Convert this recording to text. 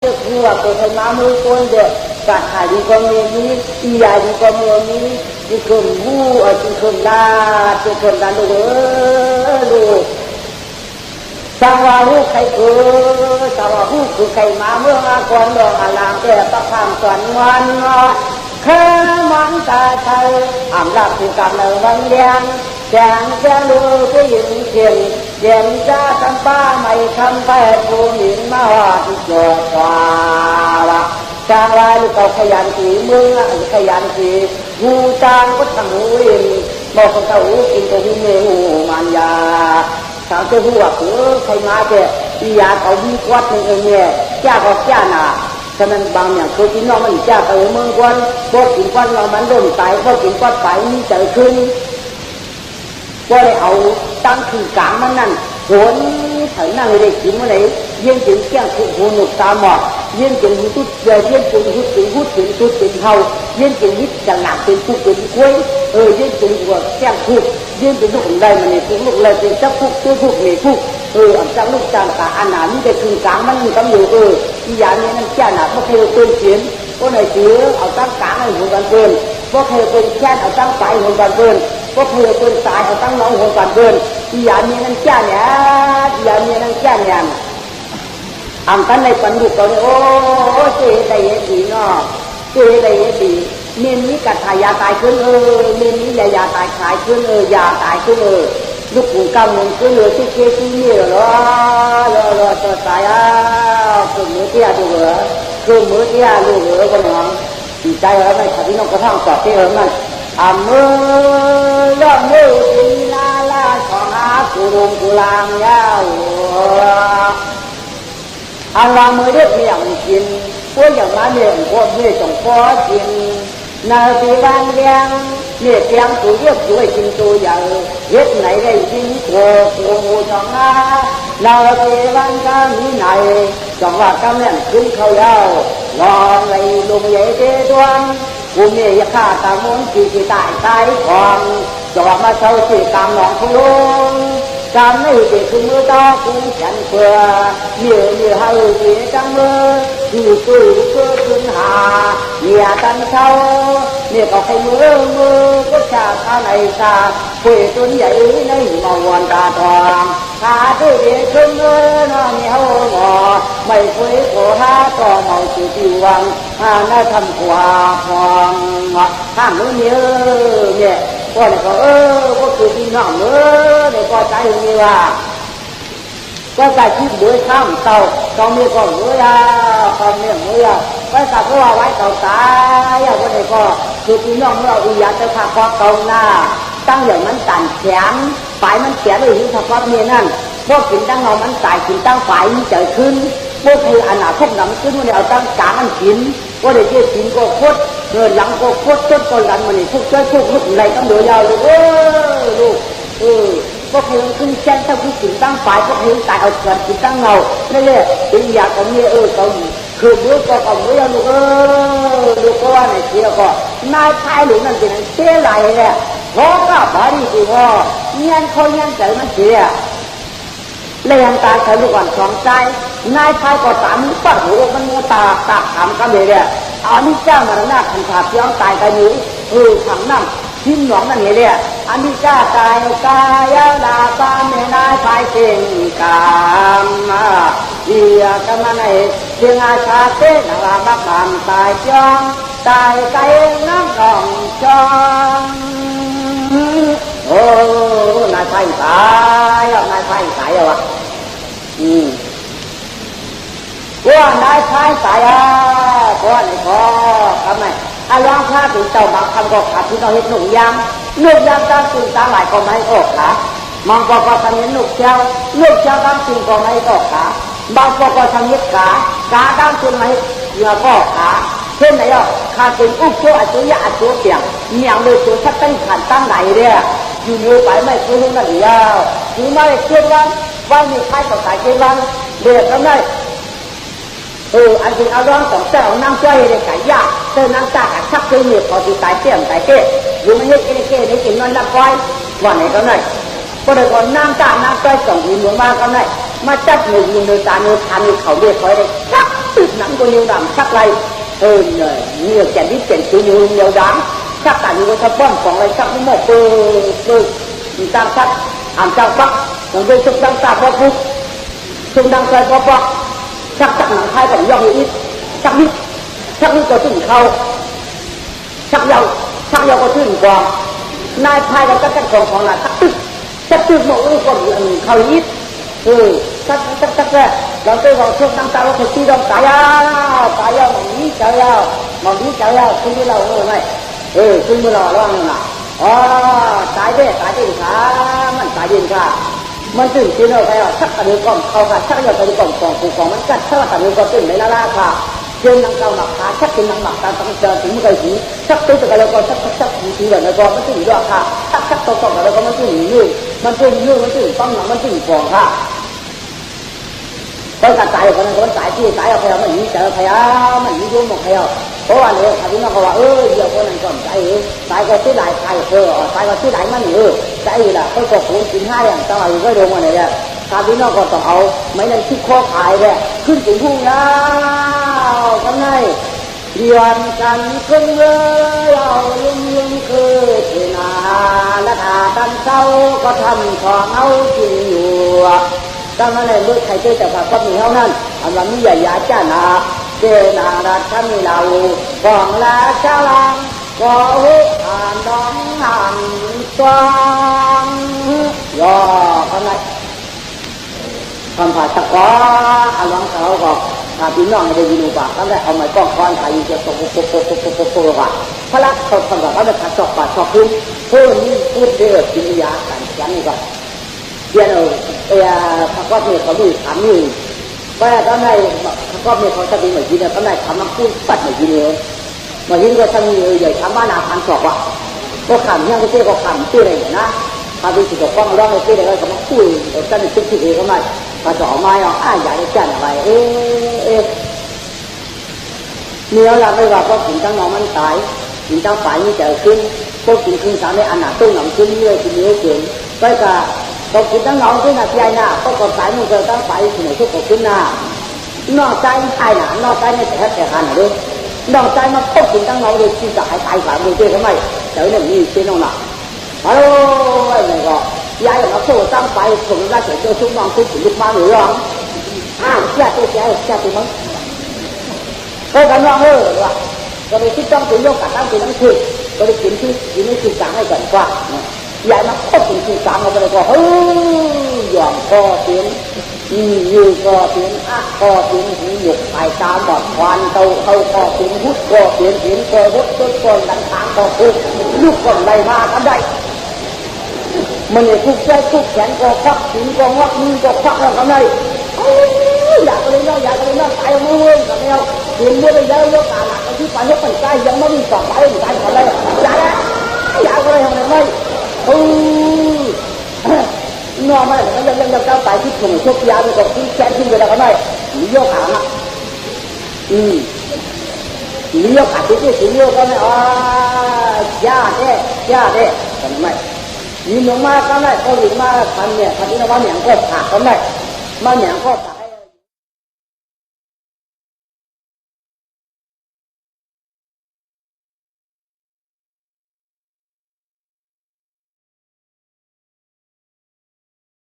Được vừa của thầy má mưu con được cả hải đi con người ní y ai đi con người ní đi khẩm vu ở trên khẩm đa đồ sao hoa hú khay cứ khay má mưa con đường làm để tập hàng toàn ngoan khá món ta thay ảm làm thì cảm nở vang đen chàng cha lưu cái hình tiền tiền ra trăm ba mày trăm phải phụ miền ma hoa thì chờ hòa chàng lai cầu khơi dàn chỉ mương khơi dàn chỉ ngu trang có thằng ngu yên một con tàu in cầu in nghề ngu màn già sao cái hú à cứ khơi má kìa đi à cầu đi quát nên nghề cha có cha nà cho nên bằng nhà cơ chính nó mình cha tới mương quan bố chính quan nó bắn đồn tại bố chính quan phải đi tới khơi qua đây ẩu tăng thì cảm ơn anh vốn thấy năng để kiếm cái đấy viên chính chẳng phụ hồn một ta mọt viên chính hút tút về viên chính hút chính tút chính hầu viên chính hít chẳng nạp chính phụ chính quấy viên chính của chẳng phụ viên chính lúc đây mà này cũng lúc là chính chắc phụ tôi phụ này phụ ở trong lúc chẳng cả ăn ăn như thế cảm ơn mình có nhiều đi giá như anh cha là có theo tuyên chiến có này chứ ở trong cả này hồn toàn vườn có theo tuyên chen ở trong phải hồn toàn vườn có thừa quên tại ở trong lòng hồn toàn vườn thì giả như anh cha nhỉ anh ta này phấn được rồi ô chế đầy gì nó chế đầy gì nên ní cả thải già tài khuyên nên ní già tài khải khuyên già tài khuyên lúc cũng cầm mình cứ lừa cái kia cái nhiều rồi tài cứ mới tia được con nó thì trai ở đây thật nó có thằng tỏ cái ở này mơ đi la chọn cụ đồng cụ làm nhau làm mới được miệng chín cuối giờ má miệng của người chồng có chín nợ thì vang đen miệng tiếng của biết tuổi chín tôi giờ biết này đây chín của chồng nợ thì vang ca như này chồng và cam miệng cũng khâu nhau lo ngày lùng vậy thế đoanกูมียาฆ่าตามนที่ตายตายความจอบมาเท่าที่ตามหนองคุณลุงการไม่เด็กคือมือตากูฉันเพื่อเมื่อหาเสียจังมืออยู่ตู้เพื่อขึ้นหาเมียตันเท่าเนี่ยก็ให้มือก็ชาข้าในตาคุยต้นใหญ่ในมาวันตาทองขาตู้เด็กขึ้นเงินเหนียวงอไม่คุยโผล่ท่าต่อเมาจิตวังน่าทำกว่าความห้ามมือเนี่ยก็เนี่ยก็คือที่น้องเนี่ยก็ใจมีว่าก็ใจคิดด้วยข้ามเต่าต้องมีก็มือต้องมีมือก็สักว่าไว้เต่าตายก็เนี่ยก็คือที่น้องเราอยากจะทำความเต่าหน้าตั้งอย่างมันตันแขนฝ่ายมันแขนเลยที่ทำความเมียนั่นพวกกินตั้งเงามันตายกินตั้งฝ่ายมันเจอขึ้นพวกคืออันหนาพวกหนังขึ้นเนี่ยเอาตั้งกลางมันกินก็ได้เจอกินก็โคตรเงินหลังก็โคตรต้นกันมันนี่พวกเจ้าพวกลูกอะไรต้องเดือดยาวเลยลูกพวกคือขึ้นแช่ถ้าคือกินตั้งฝ่ายพวกคือตายเอาเกินกินตั้งเงานั่นแหละเป็นอยากของเมียเขาคือเมื่อก็ของเมื่อลูกก็ว่าในทีแล้วก็นายชายหรือนั่นเป็นเสียไหลเลยเพราะก็บาดีสิพ่อเงี้ยเขาเงี้ยใจมันเสียเลยยังตายใครลูกอ่อนสองใจนายชายก็ตามปัดหัวมันตาถามกันเลยเนี่ยอันนี้เจ้ามันน่าขันขาดย้อนตายกันอยู่ถังน้ำทิ้งหนองนั่นเนี่ยอันนี้เจ้าตายกายลาตาเมนายชายเก่งกามเดียกันมาในเชียงอาชาเต้นลาบักบานตายจ้องตายไกลน้ำกองจ้องโอ้นายไฟตายนายไฟตายว่ะว่านายไฟตายก็นี่ก็ทำไมลองพาถึงเจ้าบางคำก็ขาดที่เราเห็นหนุ่มยางตามสิ่งตามหลายก็ไม่ออกขาบางก็ทำเห็นหนุ่มเจ้าตามสิ่งก็ไม่ออกขาบางก็ทำเห็นกาตามสิ่งไม่เหยื่อก็ขาเช่นไหนอ่ะขาดเป็นอุ้งโจ้อัจฉริยะอัจฉริยะเมียงเลยตัวชัดตั้งขันตั้งไหนเนี่ยอยู่เนื้อไปไม่คุยเรื่องนั้นยาวคือไม่เชื่อว่ามีใครต่อสายเชื่อว่าเด็กทำได้อันที่เอาร้องสองเจ้านั่งช่วยเลยไก่ย่าเจ้านั่งตาชักคือเหยียบพอที่ตายเตี้ยมตายเก้อยู่ไม่เห็นเก้ได้กินนอนรับไว้วันไหนก็ได้ก็เลยคนนั่งตานั่งช่วยส่งหินหลวงมาก็ได้มาจับหนึ่งตาหนึ่งทานหนึ่งเขาเรียกคอยได้ชัก tự nắng có nhiều đám sắc này nhiều chèn đi chèn chú nhiều đám sắc cả như có bom còn lại sắc những một cơ tam sắc hàm trang bắc còn đây sông đang xa qua phút sông đang xoay qua bắc sắc sắc nắng hai còn do ít sắc ít có từng khâu sắc dầu có từng quàng nai hai là các còn là sắc tư mẫu còn khâu ít sắc raเราไปบอกช่วงตั้งตาเราคือที่ต้องตายมันนี้ใจเราคุณที่เราไม่คุณไม่รอร้องนึงอ่ะตายได้ค่ะมันตายดินค่ะมันตื่นที่เราไปสักกระดูกก่อนเขาค่ะสักอย่างกระดูกก่อนของมันกัดสักกระดูกก่อนตื่นในละค่ะเดินนั่งเกาหนักขาชักกินนั่งหนักตาต้องเจอถึงไม่เคยถึงสักตัวแต่เราก็สักทีเลยนะก็มันตื่นด้วยค่ะสักตัวแต่เราก็มันตื่นยืดมันตื่นต้องหนักมันตื่นก่อนค่ะคนกระจายคนนั้นคนตายที่ตายเอาไปเอามันหนีเจอไปเอามันหนียุ่งหมดไปเอาเพราะว่าเนี่ยถ้าพี่น้องเขาว่าเดี๋ยวคนนั้นก่อนตายก็ที่ไหนตายตายก็ที่ไหนมันใจล่ะเขาก็คูณกินห้าอย่างตั้งอะไรก็โดนมาเนี่ยถ้าพี่น้องก็ต้องเอาไม่นั่นที่ข้อขายเนี่ยขึ้นถึงทุ่งแล้วกันไงเรียนกันขึ้นเลยเอาลุ่มคือที่นาและถ้าตั้งเศร้าก็ทำของเอาจริงอยู่ตั้งแต่เมื่อใครเจอแต่ผักก็มีเท่านั้นอันวันนี้อย่าจ้านาเจนาราชมีเราของราชลังก็อ่านดองอ่านตวงย่อขนาดคำภาษาก็อันหลังเขาก็ถ้าพี่น้องได้ยินว่าตั้งแต่เอาไม้ก้องคอนไทยจะตกว่าพระลักษณ์เขาทำแบบว่าจะชอบป่าชอบพื้นเพื่อนี้พูดเดือดกิริยาการยันนี่ก็เดี๋ยวผักกอดเนี่ยเขาดูถามนี่ว่าตอนไหนผักกอดเนี่ยเขาจะเป็นเหมือนที่เนี่ยตอนไหนทำน้ำพุปัดเหมือนที่เนี่ยเหมือนที่ก็ทำนี่ใหญ่ทำบ้านนาพันศอกอ่ะก็ขำยังก็เจ๊ก็ขำชื่ออะไรนะพาไปสุดกับกล้องร้องเลยเจ๊เลยก็มาคุยกันในทุกที่เองก็ไม่พอจ่อไม้อ่ะใหญ่จันอะไรเนี่ยเราไม่ว่าก็ถึงตั้งน้องมันตายถึงตั้งฝ่ายนี้เจอขึ้นพวกถึงขึ้นสามในอันหนาตู้หนังขึ้นเรื่อยๆเกินก็จะตกถึงตั้งน้องขึ้นนะพี่ไอ้น่ะก็กดสายมือเจอตั้งฝ่ายที่ไหนทุกคนขึ้นน่ะนอกใจไอ้น่ะนอกใจในแต่หันน่ะด้วยนอกใจมาพวกถึงตั้งน้องเลยที่จะหายตายฝ่ายมือเจ๊ทำไมเจอเนี่ยมีเจ๊น้องน่ะฮัลโหลไอ้เนี่ยก็ยายมาโซ่ตั้งฝ่ายผมได้เจอชุบน้องชุบถึงลูกบ้านหรือยังแก่ตัวมั้งก็กำลังว่าก็เลยคิดต้องถึงยกกระตั้งถึงทั้งคืนก็เลยกินไม่กินกลางให้กันกว่ายายมาพบถึงกลางเราไปเลยก็หย่อนคอเตียนยืดคอเตียนคอเตียนหูหยกสายตาบอดควันเตาคอเตียนหุดคอเตียนคอหุดต้นก้นดังทางคอคุกลูกก้นใดมากันได้มันเนี่ยทุกใจทุกแขนก็ควักถึงก็วักมือก็ควักแล้วกันได้อยากเลยนะตายมือกับแมวเห็นเมื่อได้เยอะตาหลักที่ฝันว่าเป็นใจยังไม่มีต่อไปตายอะไรอยากอะไรทำไมไม่นอนไม่ยังเจ้าตายที่ถุงชกยาไปกับที่แขนที่เวลาก็ไม่มีเยอะขาอ่ะมีเยอะขาที่ถึงเยอะก็ไม่ยาเด้ทำไมมีหนุ่มมาก็ไม่เขาหลุดมาทำเนี่ยทำที่นว่าเหนียงก็ขาก็ไม่มาเหนียงก็ขา